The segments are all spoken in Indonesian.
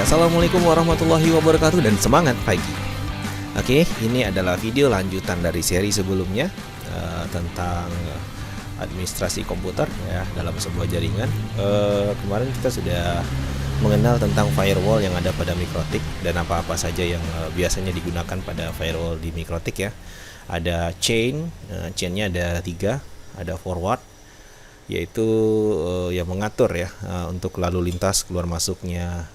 Assalamualaikum warahmatullahi wabarakatuh dan semangat pagi. Oke, ini adalah video lanjutan dari seri sebelumnya tentang administrasi komputer ya dalam sebuah jaringan. Kemarin kita sudah mengenal tentang firewall yang ada pada Mikrotik dan apa-apa saja yang biasanya digunakan pada firewall di Mikrotik ya. Ada chainnya ada 3, ada forward yaitu yang mengatur ya untuk lalu lintas keluar masuknya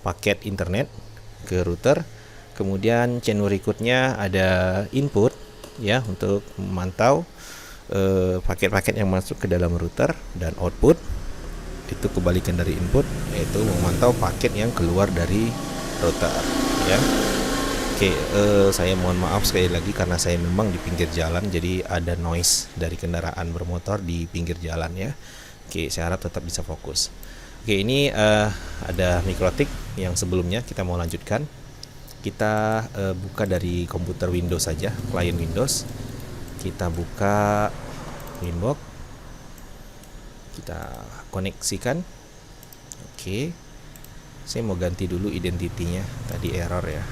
paket internet ke router. Kemudian chain berikutnya ada input ya untuk memantau paket-paket yang masuk ke dalam router, dan output itu kebalikan dari input, yaitu memantau paket yang keluar dari router ya. Oke, saya mohon maaf sekali lagi karena saya memang di pinggir jalan, jadi ada noise dari kendaraan bermotor di pinggir jalan ya. Oke, saya harap tetap bisa fokus. Oke, ini ada Mikrotik yang sebelumnya kita mau lanjutkan. Kita buka dari komputer Windows saja, klien Windows. Kita buka Winbox. Kita koneksikan. Oke. Saya mau ganti dulu identitinya. Tadi error ya.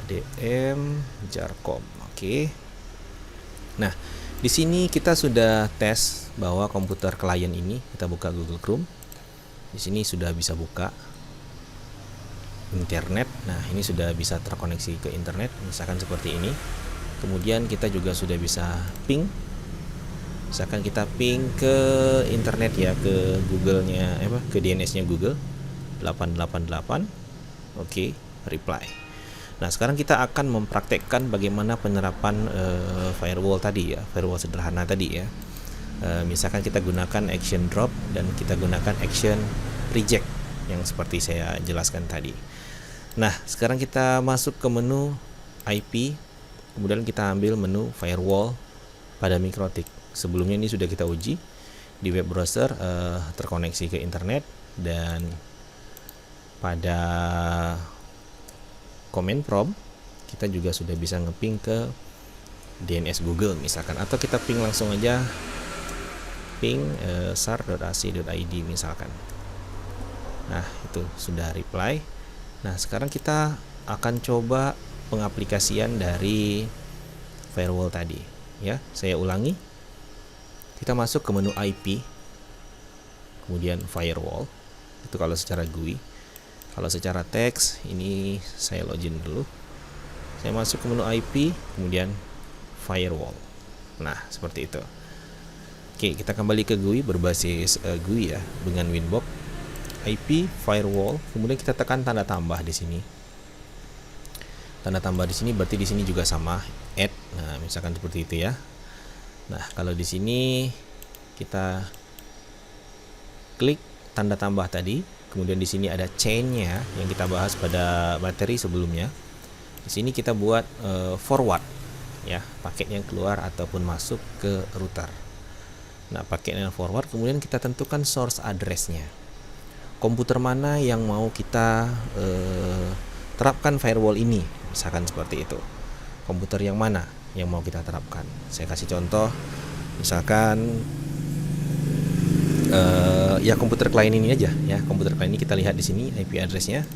ADM Jarkom. Oke. Nah, di sini kita sudah tes bahwa komputer klien ini, kita buka Google Chrome. Di sini sudah bisa buka internet. Nah, ini sudah bisa terkoneksi ke internet, misalkan seperti ini. Kemudian kita juga sudah bisa ping. Misalkan kita ping ke internet ya, ke Google-nya ke DNS-nya Google 888. Oke, reply. Nah, sekarang kita akan mempraktekkan bagaimana penerapan firewall tadi ya, firewall sederhana tadi ya. Misalkan kita gunakan action drop dan kita gunakan action reject yang seperti saya jelaskan tadi. Nah, sekarang kita masuk ke menu IP, kemudian kita ambil menu firewall pada Mikrotik. Sebelumnya ini sudah kita uji di web browser, terkoneksi ke internet, dan pada command prompt kita juga sudah bisa ngeping ke DNS Google misalkan, atau kita ping langsung aja ping sar.ac.id misalkan. Nah, itu sudah reply. Nah, sekarang kita akan coba pengaplikasian dari firewall tadi ya. Saya ulangi. Kita masuk ke menu IP, kemudian firewall. Itu kalau secara GUI. Kalau secara teks, ini saya login dulu. Saya masuk ke menu IP, kemudian firewall. Nah, seperti itu. Oke, kita kembali ke GUI berbasis GUI ya, dengan Winbox IP firewall. Kemudian kita tekan tanda tambah di sini. Tanda tambah di sini berarti di sini juga sama, add. Nah, misalkan seperti itu ya. Nah, kalau di sini kita klik tanda tambah tadi, kemudian di sini ada chain-nya yang kita bahas pada materi sebelumnya. Di sini kita buat forward ya, paket yang keluar ataupun masuk ke router. Nah, paket yang forward, kemudian kita tentukan source address-nya. Komputer mana yang mau kita terapkan firewall ini, misalkan seperti itu. Komputer yang mana yang mau kita terapkan? Saya kasih contoh, misalkan ya komputer klien ini aja ya. Komputer klien ini kita lihat di sini IP address-nya.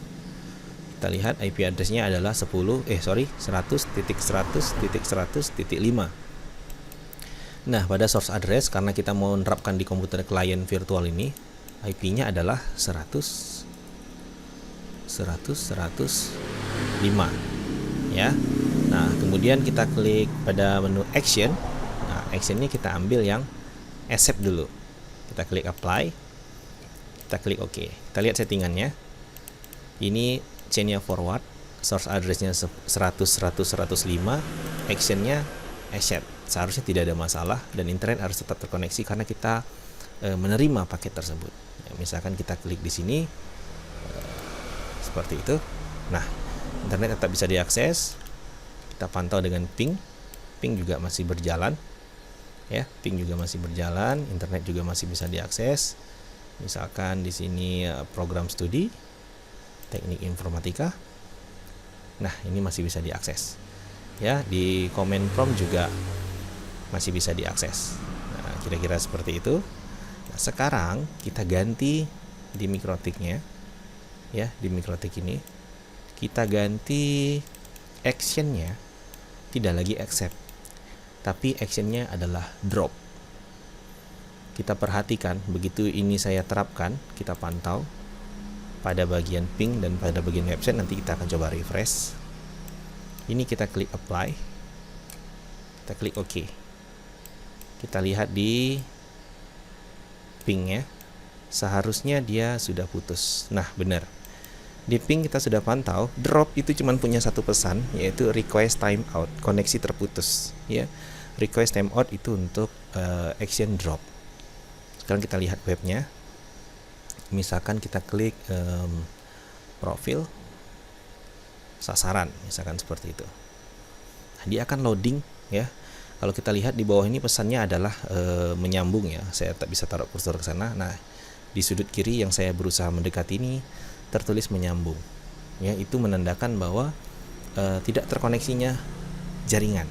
Kita lihat IP address-nya adalah 100.100.100.5. Nah, pada source address, karena kita mau menerapkan di komputer klien virtual ini, IP-nya adalah 100.100.105 ya. Nah, kemudian kita klik pada menu action. Nah, actionnya kita ambil yang accept dulu. Kita klik apply. Kita klik OK. Kita lihat settingannya. Ini chain-nya forward, source address-nya 100.100.105, action-nya accept. Seharusnya tidak ada masalah dan internet harus tetap terkoneksi karena kita menerima paket tersebut. Ya, misalkan kita klik di sini seperti itu. Nah, internet tetap bisa diakses. Kita pantau dengan ping. Ping juga masih berjalan. Ya, ping juga masih berjalan, internet juga masih bisa diakses. Misalkan di sini program studi teknik informatika. Nah, ini masih bisa diakses. Ya, di command prompt juga masih bisa diakses. Nah, kira-kira seperti itu. Nah, sekarang kita ganti di Mikrotiknya. ya, di MikroTik ini kita ganti actionnya tidak lagi accept, tapi actionnya adalah drop. Kita perhatikan begitu ini saya terapkan, kita pantau pada bagian ping dan pada bagian website. Nanti kita akan coba refresh. Ini kita klik apply, kita klik OK. Kita lihat di pingnya, seharusnya dia sudah putus. Nah benar, di ping kita sudah pantau drop itu cuma punya satu pesan, yaitu request timeout, koneksi terputus ya. Request timeout itu untuk action drop. Sekarang kita lihat webnya. Misalkan kita klik profil sasaran, misalkan seperti itu. Nah, dia akan loading ya. Kalau kita lihat di bawah ini pesannya adalah menyambung ya. Saya tak bisa taruh kursor ke sana. Nah, di sudut kiri yang saya berusaha mendekati ini tertulis menyambung. Ya, itu menandakan bahwa tidak terkoneksinya jaringan.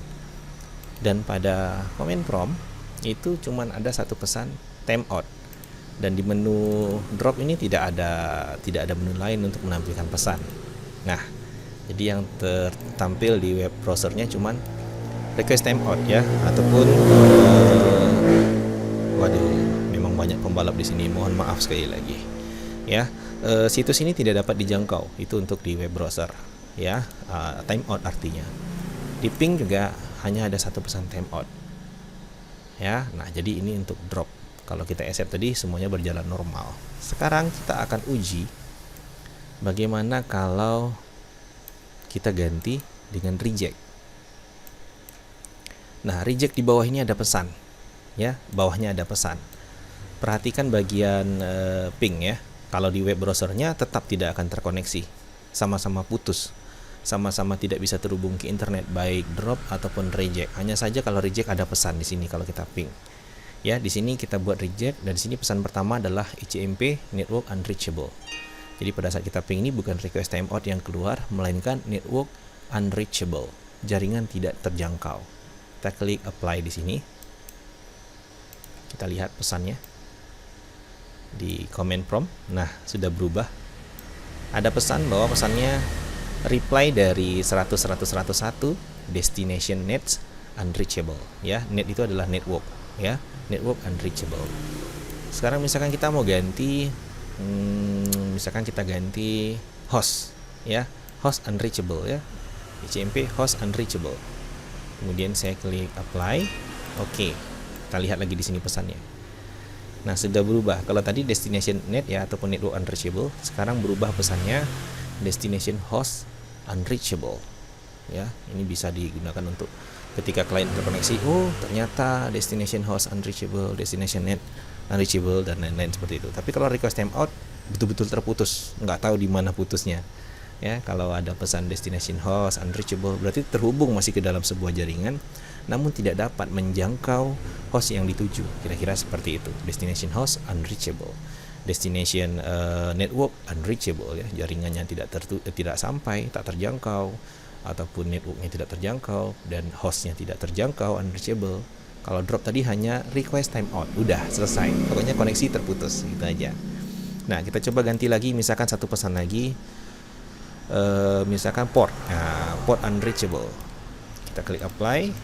Dan pada command prompt itu cuman ada satu pesan timeout. Dan di menu drop ini tidak ada menu lain untuk menampilkan pesan. Nah, jadi yang tertampil di web browsernya cuman request timeout ya, ataupun waduh, memang banyak pembalap di sini. Mohon maaf sekali lagi. Ya, situs ini tidak dapat dijangkau. Itu untuk di web browser ya. Timeout artinya. Di ping juga hanya ada satu pesan timeout. Ya, nah jadi ini untuk drop. Kalau kita accept tadi semuanya berjalan normal. Sekarang kita akan uji bagaimana kalau kita ganti dengan reject. Nah, reject di bawah ini ada pesan. Ya, bawahnya ada pesan. Perhatikan bagian ping ya. Kalau di web browsernya tetap tidak akan terkoneksi. Sama-sama putus. Sama-sama tidak bisa terhubung ke internet, baik drop ataupun reject. Hanya saja kalau reject ada pesan di sini kalau kita ping. Ya, di sini kita buat reject dan di sini pesan pertama adalah ICMP network unreachable. Jadi pada saat kita ping ini bukan request timeout yang keluar, melainkan network unreachable, jaringan tidak terjangkau. Kita klik apply di sini. Kita lihat pesannya di command prompt. Nah, sudah berubah. Ada pesan bahwa pesannya reply dari 100.100.101 destination net unreachable ya. Net itu adalah network ya, network unreachable. Sekarang misalkan kita mau ganti misalkan kita ganti host ya, host unreachable ya, ICMP host unreachable. Kemudian saya klik apply. Oke. Kita lihat lagi di sini pesannya. Nah, sudah berubah. Kalau tadi destination net ya ataupun network unreachable, sekarang berubah pesannya destination host unreachable ya. Ini bisa digunakan untuk ketika klien terkoneksi, oh ternyata destination host unreachable, destination net unreachable dan lain-lain seperti itu. Tapi kalau request timeout betul-betul terputus, nggak tahu di mana putusnya ya. Kalau ada pesan destination host unreachable berarti terhubung masih ke dalam sebuah jaringan, namun tidak dapat menjangkau host yang dituju. Kira-kira seperti itu. Destination host unreachable, destination network unreachable ya, jaringannya tidak sampai, tak terjangkau, ataupun networknya tidak terjangkau dan hostnya tidak terjangkau, unreachable. Kalau drop tadi hanya request timeout, udah selesai, pokoknya koneksi terputus gitu aja. Nah, kita coba ganti lagi, misalkan satu pesan lagi, misalkan port, nah, port unreachable. Kita klik apply,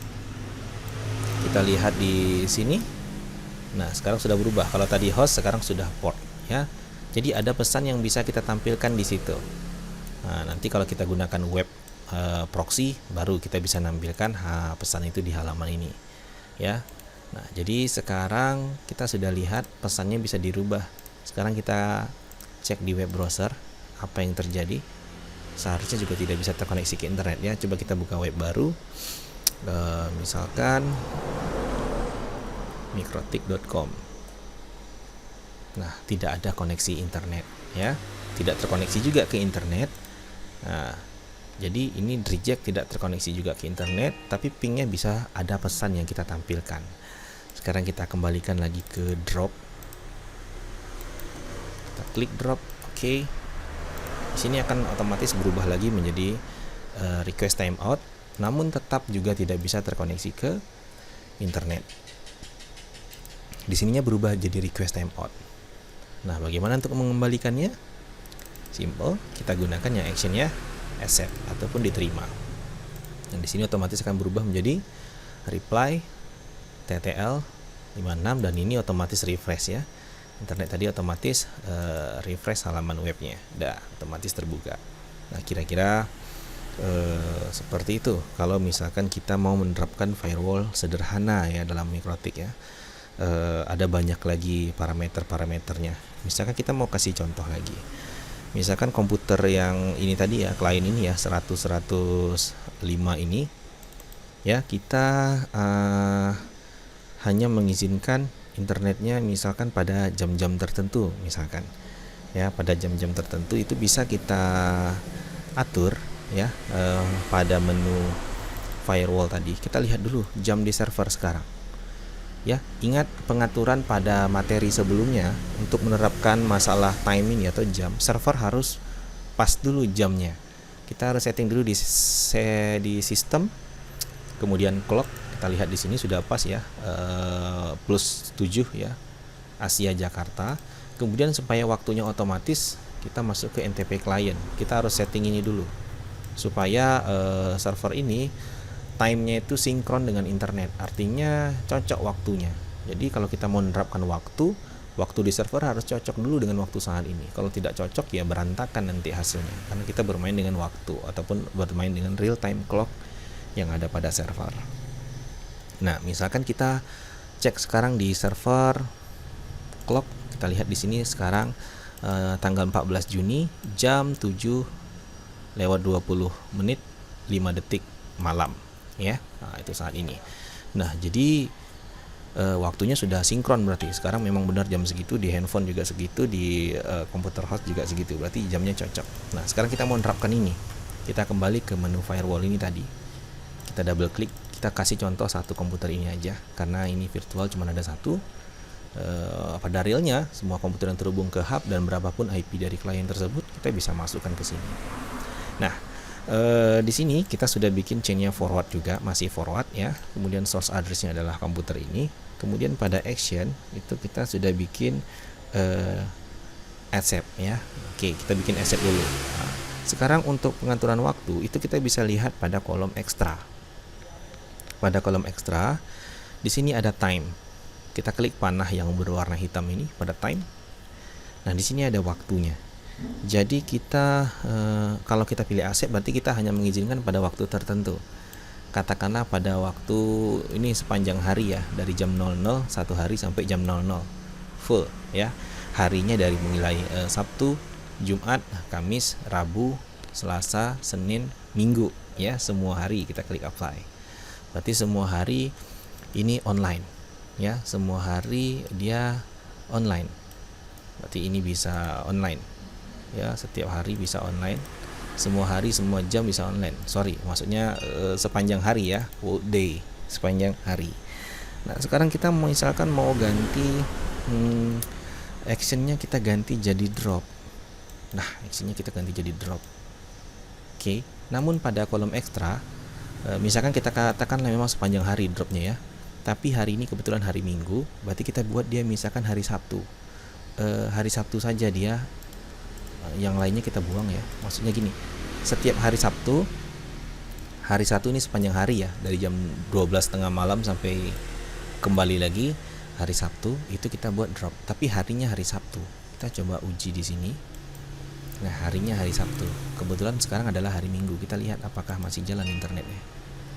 kita lihat di sini. Nah, sekarang sudah berubah. Kalau tadi host, sekarang sudah port ya. Jadi ada pesan yang bisa kita tampilkan di situ. Nah, nanti kalau kita gunakan web proxy, baru kita bisa nampilkan pesan itu di halaman ini ya. Nah, jadi sekarang kita sudah lihat pesannya bisa dirubah. Sekarang kita cek di web browser apa yang terjadi. Seharusnya juga tidak bisa terkoneksi ke internet ya. Coba kita buka web baru, misalkan mikrotik.com. Nah, tidak ada koneksi internet ya, tidak terkoneksi juga ke internet. Nah, jadi ini reject tidak terkoneksi juga ke internet, tapi pingnya bisa ada pesan yang kita tampilkan. Sekarang kita kembalikan lagi ke drop. Kita klik drop, oke. Di sini akan otomatis berubah lagi menjadi request timeout, namun tetap juga tidak bisa terkoneksi ke internet. Di sininya berubah jadi request timeout. Nah, bagaimana untuk mengembalikannya? Simple, kita gunakan yang actionnya accept ataupun diterima. Dan di sini otomatis akan berubah menjadi reply TTL 56 dan ini otomatis refresh ya. Internet tadi otomatis refresh halaman webnya, otomatis terbuka. Nah, kira-kira seperti itu kalau misalkan kita mau menerapkan firewall sederhana ya dalam MikroTik ya. Ada banyak lagi parameter-parameternya. Misalkan kita mau kasih contoh lagi. Misalkan komputer yang ini tadi ya, klien ini ya 100-105 ini ya, kita hanya mengizinkan internetnya misalkan pada jam-jam tertentu misalkan ya, pada jam-jam tertentu itu bisa kita atur ya. Pada menu firewall tadi kita lihat dulu jam di server sekarang ya. Ingat pengaturan pada materi sebelumnya untuk menerapkan masalah timing atau jam, server harus pas dulu jamnya. Kita harus setting dulu di sistem, kemudian clock kita lihat di sini sudah pas ya, plus 7 ya, Asia Jakarta. Kemudian supaya waktunya otomatis kita masuk ke NTP client, kita harus setting ini dulu supaya server ini time-nya itu sinkron dengan internet, artinya cocok waktunya. Jadi kalau kita mau menerapkan waktu di server harus cocok dulu dengan waktu saat ini. Kalau tidak cocok ya berantakan nanti hasilnya, karena kita bermain dengan waktu ataupun bermain dengan real time clock yang ada pada server. Nah, misalkan kita cek sekarang di server clock, kita lihat di sini sekarang tanggal 14 Juni jam 7:20 5 detik malam ya. Nah, itu saat ini. Nah, jadi waktunya sudah sinkron, berarti sekarang memang benar jam segitu, di handphone juga segitu, di komputer host juga segitu, berarti jamnya cocok. Nah, sekarang kita mau menerapkan ini. Kita kembali ke menu firewall ini tadi. Kita double klik, kita kasih contoh satu komputer ini aja karena ini virtual cuma ada satu. Pada realnya semua komputer yang terhubung ke hub dan berapapun IP dari klien tersebut kita bisa masukkan ke sini. Nah, di sini kita sudah bikin chainnya forward juga, masih forward ya. Kemudian source addressnya adalah komputer ini. Kemudian pada action itu kita sudah bikin accept ya. Oke, kita bikin accept dulu. Nah, sekarang untuk pengaturan waktu itu kita bisa lihat pada kolom ekstra. Pada kolom ekstra di sini ada time. Kita klik panah yang berwarna hitam ini pada time. Nah, di sini ada waktunya. Jadi kita kalau kita pilih accept berarti kita hanya mengizinkan pada waktu tertentu. Katakanlah pada waktu ini sepanjang hari ya, dari jam 00 satu hari sampai jam 00 full ya. Harinya dari mulai Sabtu, Jumat, Kamis, Rabu, Selasa, Senin, Minggu ya, semua hari kita klik apply. Berarti semua hari ini online ya, semua hari dia online. Berarti ini bisa online ya, setiap hari bisa online, semua hari semua jam bisa online. Maksudnya sepanjang hari ya, whole day, sepanjang hari. Nah, sekarang kita misalkan mau ganti actionnya, kita ganti jadi drop. Nah, actionnya kita ganti jadi drop. Oke, namun pada kolom ekstra misalkan kita katakan memang sepanjang hari dropnya ya, tapi hari ini kebetulan hari Minggu, berarti kita buat dia misalkan hari Sabtu. Hari Sabtu saja dia, yang lainnya kita buang ya. Maksudnya gini, setiap hari Sabtu ini sepanjang hari ya, dari jam 12:30 malam sampai kembali lagi hari Sabtu, itu kita buat drop. Tapi harinya hari Sabtu. Kita coba uji di sini. Nah, harinya hari Sabtu. Kebetulan sekarang adalah hari Minggu. Kita lihat apakah masih jalan internetnya.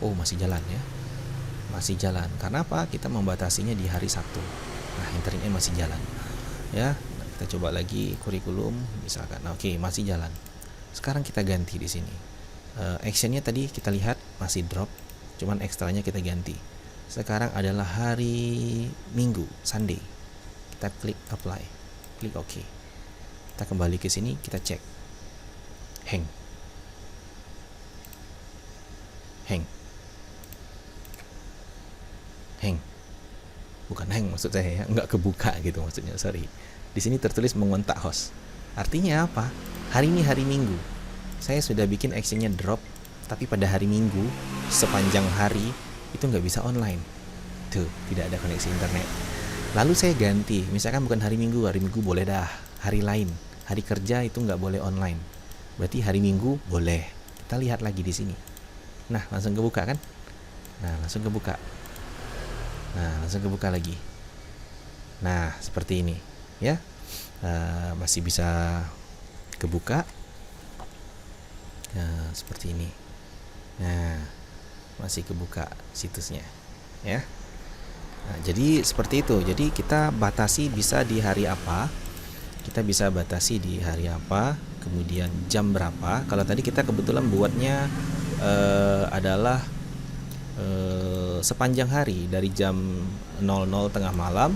Oh, masih jalan ya. Masih jalan. Karena apa? Kita membatasinya di hari Sabtu. Nah, internetnya masih jalan. Ya, nah, kita coba lagi kurikulum misalkan. Nah, oke, masih jalan. Sekarang kita ganti di sini. Actionnya tadi kita lihat masih drop, cuman ekstranya kita ganti. Sekarang adalah hari Minggu, Sunday. Kita klik apply. Klik OK. Kita kembali ke sini, kita cek. Hang. Bukan hang maksud saya ya, nggak kebuka gitu maksudnya, sorry. Di sini tertulis mengontak host. Artinya apa? Hari ini hari Minggu. Saya sudah bikin actionnya drop, tapi pada hari Minggu sepanjang hari itu nggak bisa online. Tuh, tidak ada koneksi internet. Lalu saya ganti, misalkan bukan hari Minggu boleh dah, hari lain. hari kerja itu nggak boleh online. Berarti hari Minggu boleh. Kita lihat lagi di sini. Nah, langsung kebuka kan? Nah, langsung kebuka. Nah, langsung kebuka lagi. Nah, seperti ini, ya. Masih bisa kebuka. Seperti ini. Nah, masih kebuka situsnya, ya. Nah, jadi seperti itu. Jadi kita batasi bisa di hari apa. Kita bisa batasi di hari apa, kemudian jam berapa. Kalau tadi kita kebetulan buatnya adalah sepanjang hari dari jam 00 tengah malam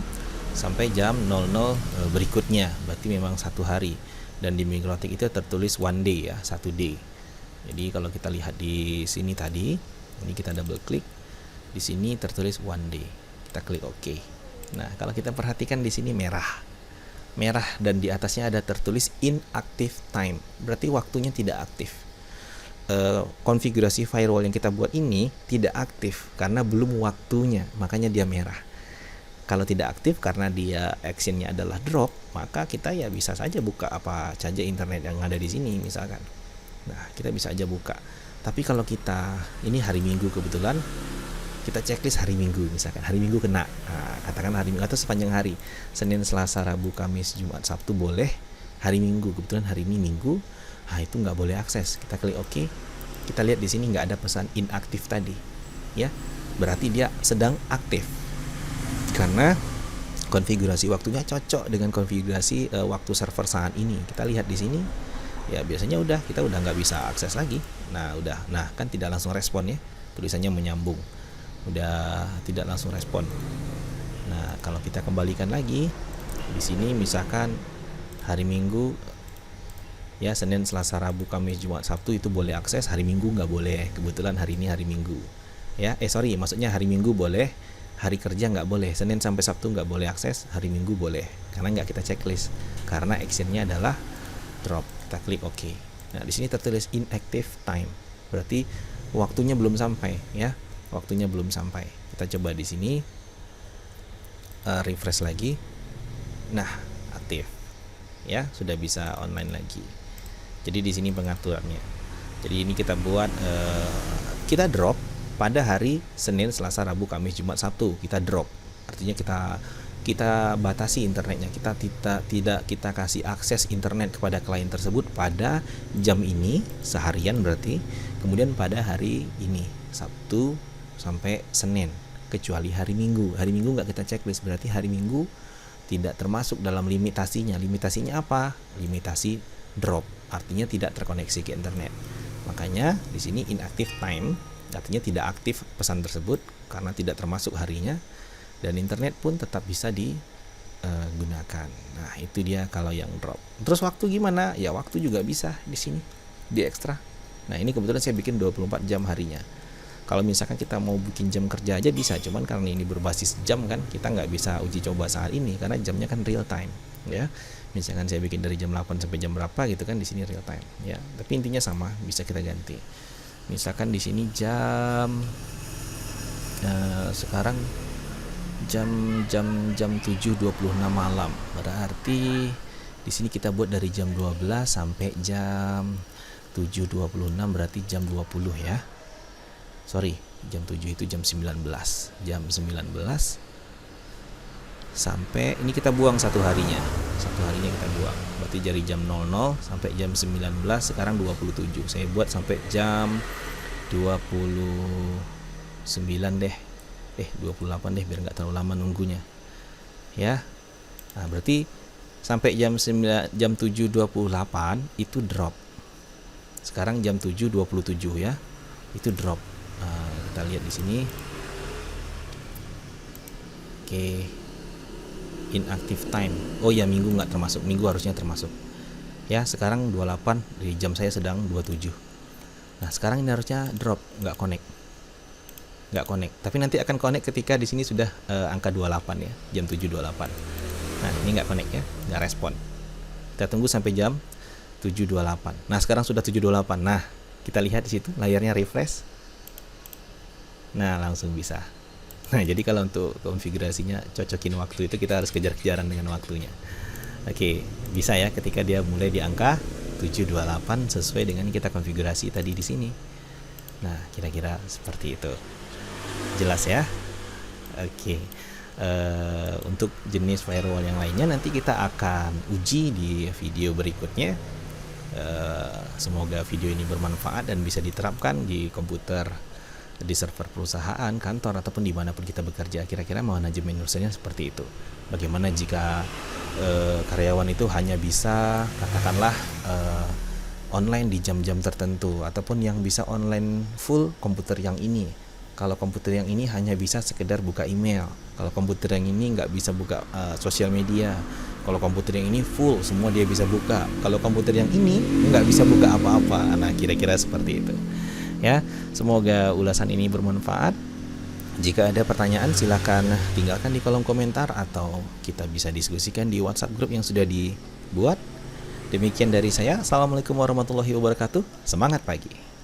sampai jam 00 berikutnya. Berarti memang satu hari. Dan di Mikrotik itu tertulis one day ya, satu day. Jadi kalau kita lihat di sini tadi, ini kita double klik. Di sini tertulis one day. Kita klik OK. Nah, kalau kita perhatikan di sini merah dan di atasnya ada tertulis inactive time. Berarti waktunya tidak aktif. Konfigurasi firewall yang kita buat ini tidak aktif karena belum waktunya, makanya dia merah. Kalau tidak aktif karena dia actionnya adalah drop, maka kita ya bisa saja buka apa saja internet yang ada di sini misalkan. Nah, kita bisa aja buka. Tapi kalau kita ini hari Minggu kebetulan, kita checklist hari Minggu misalkan. Hari Minggu kena. Nah, katakan hari Minggu atau sepanjang hari. Senin, Selasa, Rabu, Kamis, Jumat, Sabtu boleh. Hari Minggu kebetulan hari ini Minggu. Nah, itu nggak boleh akses. Kita klik OK. Kita lihat di sini nggak ada pesan inaktif tadi. Ya. Berarti dia sedang aktif. Karena konfigurasi waktunya cocok dengan konfigurasi waktu server saat ini. Kita lihat di sini. Ya biasanya kita udah nggak bisa akses lagi. Nah kan tidak langsung respon ya, tulisannya menyambung, udah tidak langsung respon. Nah kalau kita kembalikan lagi di sini misalkan hari Minggu ya, Senin, Selasa, Rabu, Kamis, Jumat, Sabtu itu boleh akses, hari Minggu nggak boleh. Kebetulan hari ini hari Minggu ya, maksudnya hari Minggu boleh, hari kerja nggak boleh. Senin sampai Sabtu nggak boleh akses, hari Minggu boleh karena nggak kita checklist, karena actionnya adalah drop. Kita klik OK. Nah, di sini tertulis inactive time. Berarti waktunya belum sampai ya. Waktunya belum sampai. Kita coba di sini refresh lagi. Nah, aktif. Ya, sudah bisa online lagi. Jadi di sini pengaturannya. Jadi ini kita buat kita drop pada hari Senin, Selasa, Rabu, Kamis, Jumat, Sabtu. Kita drop. Artinya kita batasi internetnya, tidak kita kasih akses internet kepada klien tersebut pada jam ini seharian berarti, kemudian pada hari ini Sabtu sampai Senin, kecuali hari Minggu nggak kita checklist, berarti hari Minggu tidak termasuk dalam limitasinya apa? Limitasi drop, artinya tidak terkoneksi ke internet. Makanya di sini inactive time, artinya tidak aktif pesan tersebut karena tidak termasuk harinya. Dan internet pun tetap bisa digunakan. Nah, itu dia kalau yang drop. Terus waktu gimana? Ya, waktu juga bisa di sini, di ekstra. Nah, ini kebetulan saya bikin 24 jam harinya. Kalau misalkan kita mau bikin jam kerja aja bisa, cuman karena ini berbasis jam kan, kita nggak bisa uji coba saat ini karena jamnya kan real time, ya. Misalkan saya bikin dari jam 8 sampai jam berapa gitu kan, di sini real time, ya. Tapi intinya sama, bisa kita ganti. Misalkan di sini sekarang jam 7.26 malam, berarti di sini kita buat dari jam 12 sampai jam 7.26, berarti jam 20 ya. Sorry, jam 7 itu jam 19 sampai ini kita buang satu harinya kita buang, berarti dari jam 00 sampai jam 19, sekarang 27, saya buat sampai jam 29 deh, 28 deh biar nggak terlalu lama nunggunya ya. Nah, berarti sampai jam 7.28 itu drop. Sekarang jam 7.27 ya, itu drop. Nah, kita lihat di sini. Oke. Inactive time. Oh ya, Minggu nggak termasuk. Minggu harusnya termasuk. Ya, sekarang 28, di jam saya sedang 27. Nah, sekarang ini harusnya drop, nggak connect. Tapi nanti akan connect ketika di sini sudah angka 28 ya, jam 7.28. Nah, ini nggak connect ya, nggak respon. Kita tunggu sampai jam 7.28. Nah, sekarang sudah 7.28. Nah, kita lihat di situ layarnya refresh. Nah, langsung bisa. Nah, jadi kalau untuk konfigurasinya cocokin waktu itu kita harus kejar-kejaran dengan waktunya. Oke, bisa ya ketika dia mulai di angka 728 sesuai dengan kita konfigurasi tadi di sini. Nah, kira-kira seperti itu. Jelas ya? Oke. Untuk jenis firewall yang lainnya nanti kita akan uji di video berikutnya. Semoga video ini bermanfaat dan bisa diterapkan di komputer, di server perusahaan, kantor, ataupun dimanapun kita bekerja. Kira-kira manajemen usahanya seperti itu. Bagaimana jika karyawan itu hanya bisa katakanlah online di jam-jam tertentu, ataupun yang bisa online full komputer yang ini. Kalau komputer yang ini hanya bisa sekedar buka email, kalau komputer yang ini nggak bisa buka sosial media, kalau komputer yang ini full semua dia bisa buka, kalau komputer yang ini nggak bisa buka apa-apa. Nah, kira-kira seperti itu ya. Semoga ulasan ini bermanfaat. Jika ada pertanyaan silakan tinggalkan di kolom komentar atau kita bisa diskusikan di WhatsApp grup yang sudah dibuat. Demikian dari saya. Assalamualaikum warahmatullahi wabarakatuh. Semangat pagi.